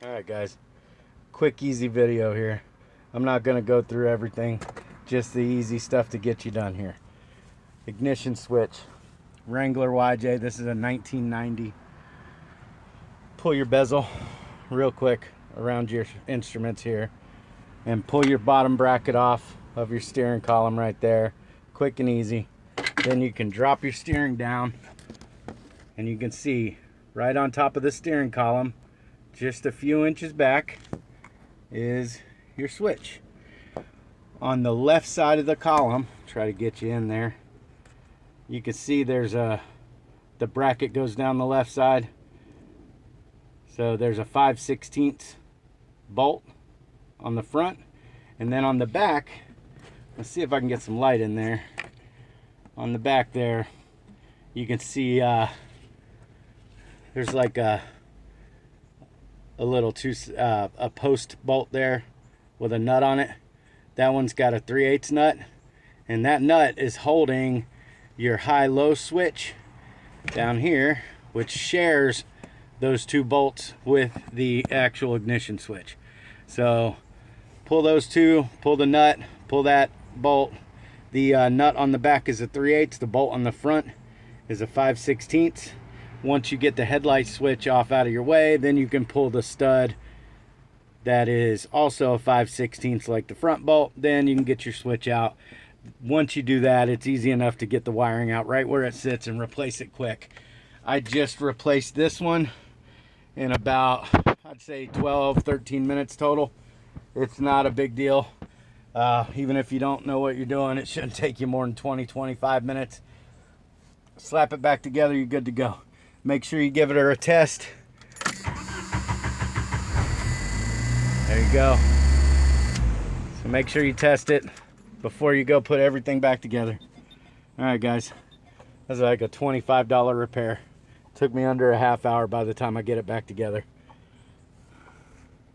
Alright guys, quick easy video here. I'm not going to go through everything, just the easy stuff to get you done here. Ignition switch, Wrangler YJ, this is a 1990. Pull your bezel real quick around your instruments here and pull your bottom bracket off of your steering column right there. Quick and easy. Then you can drop your steering down and you can see right on top of the steering column, just a few inches back, is your switch. On the left side of the column, try to get you in there, you can see there's the bracket goes down the left side. So there's a 5/16 bolt on the front, and then on the back, let's see if I can get some light in there. On the back there, you can see there's like a little a post bolt there with a nut on it. That one's got a 3/8 nut, and that nut is holding your high-low switch down here, which shares those two bolts with the actual ignition switch. So pull those two, pull the nut, pull that bolt. The nut on the back is a 3/8, the bolt on the front is a 5/16. Once you get the headlight switch off out of your way, then you can pull the stud that is also a 5/16 like the front bolt. Then you can get your switch out. Once you do that, it's easy enough to get the wiring out right where it sits and replace it quick. I just replaced this one in about, I'd say 12-13 minutes total. It's not a big deal. Even if you don't know what you're doing, it shouldn't take you more than 20-25 minutes. Slap it back together, you're good to go. Make sure you give it a test. There you go. So make sure you test it before you go put everything back together. All right, guys. That's like a $25 repair. Took me under a half hour by the time I get it back together.